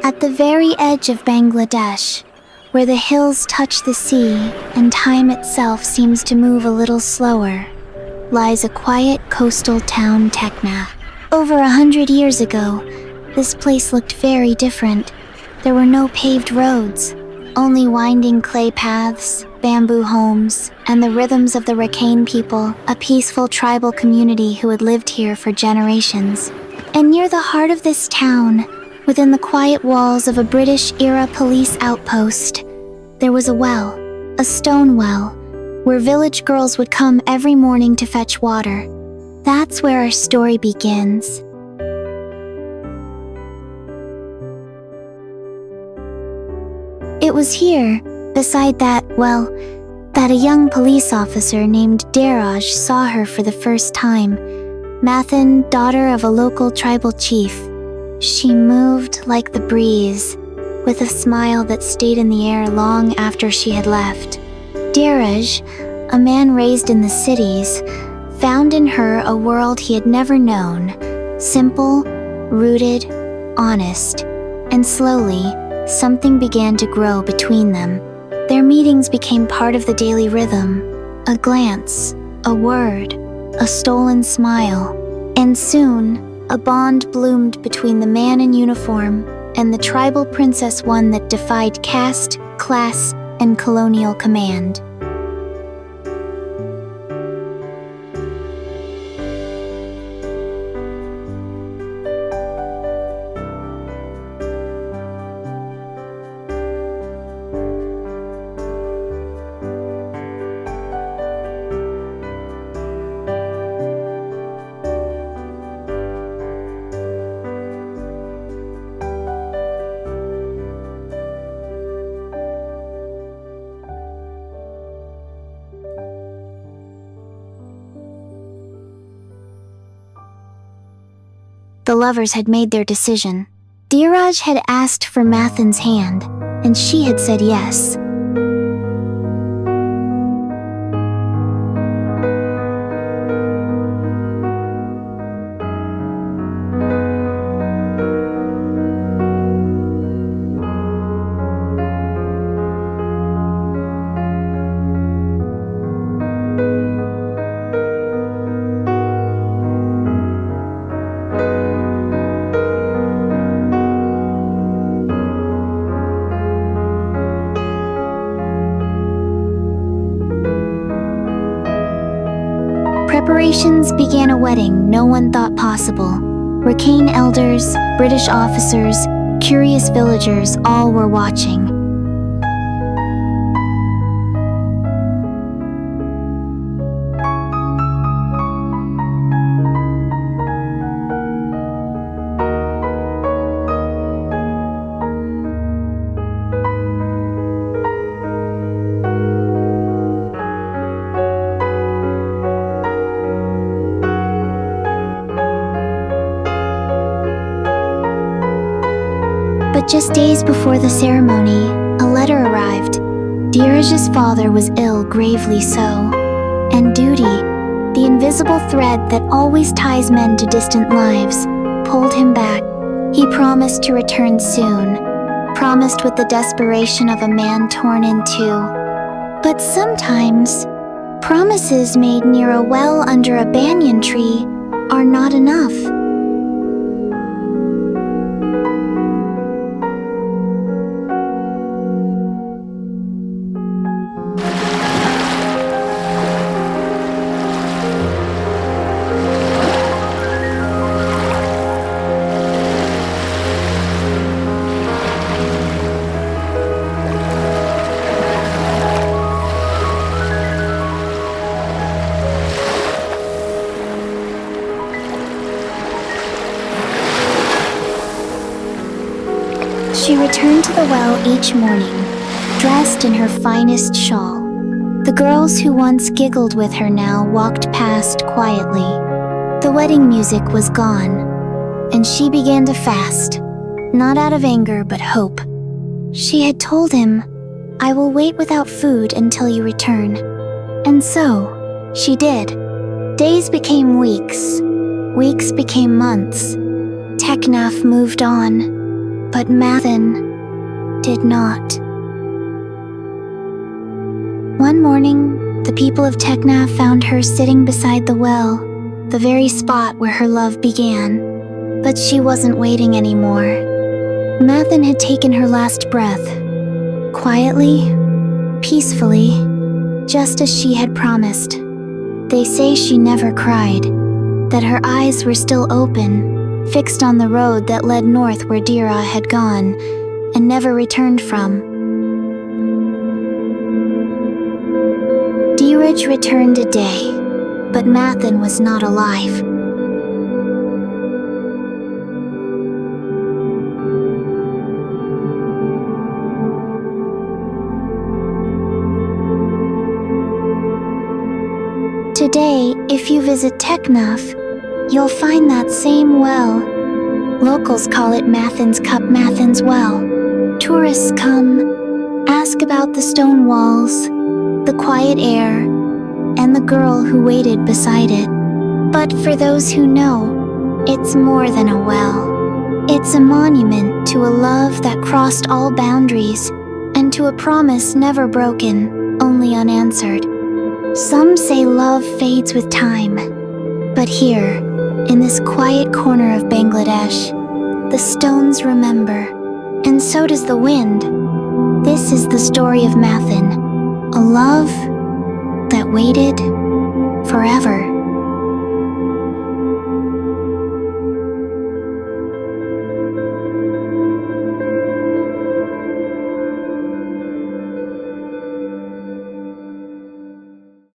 At the very edge of Bangladesh, where the hills touch the sea and time itself seems to move a little slower, lies a quiet coastal town, Teknaf. Over 100 years ago, this place looked very different. There were no paved roads, only winding clay paths, bamboo homes, and the rhythms of the Rakhaine people, a peaceful tribal community who had lived here for generations. And near the heart of this town, within the quiet walls of a British-era police outpost, there was a well, a stone well, where village girls would come every morning to fetch water. That's where our story begins. It was here, beside that well, that a young police officer named Dheeraj saw her for the first time. Mathin, daughter of a local tribal chief. She moved like the breeze, with a smile that stayed in the air long after she had left. Dheeraj, a man raised in the cities, found in her a world he had never known, simple, rooted, honest, and slowly, something began to grow between them. Their meetings became part of the daily rhythm, a glance, a word, a stolen smile, and soon, a bond bloomed between the man in uniform and the tribal princess, one that defied caste, class, and colonial command. The lovers had made their decision. Dheeraj had asked for Mathin's hand, and she had said yes. Preparations began. A wedding no one thought possible. Rakhaine elders, British officers, curious villagers, all were watching. But just days before the ceremony, a letter arrived. Dheeraj's father was ill, gravely so. And duty, the invisible thread that always ties men to distant lives, pulled him back. He promised to return soon, promised with the desperation of a man torn in two. But sometimes, promises made near a well under a banyan tree are not enough. She returned to the well each morning, dressed in her finest shawl. The girls who once giggled with her now walked past quietly. The wedding music was gone, and she began to fast, not out of anger but hope. She had told him, "I will wait without food until you return." And so, she did. Days became weeks, weeks became months. Teknaf moved on. But Mathin did not. One morning, the people of Teknaf found her sitting beside the well, the very spot where her love began. But she wasn't waiting anymore. Mathin had taken her last breath, quietly, peacefully, just as she had promised. They say she never cried, that her eyes were still open, fixed on the road that led north where Dheeraj had gone, and never returned from. Dheeraj returned a day, but Mathin was not alive. Today, if you visit Teknaf, you'll find that same well. Locals call it Mathin's Cup, Mathin's Well. Tourists come, ask about the stone walls, the quiet air, and the girl who waited beside it. But for those who know, it's more than a well. It's a monument to a love that crossed all boundaries, and to a promise never broken, only unanswered. Some say love fades with time, but here, in this quiet corner of Bangladesh, the stones remember, and so does the wind. This is the story of Mathin, a love that waited forever.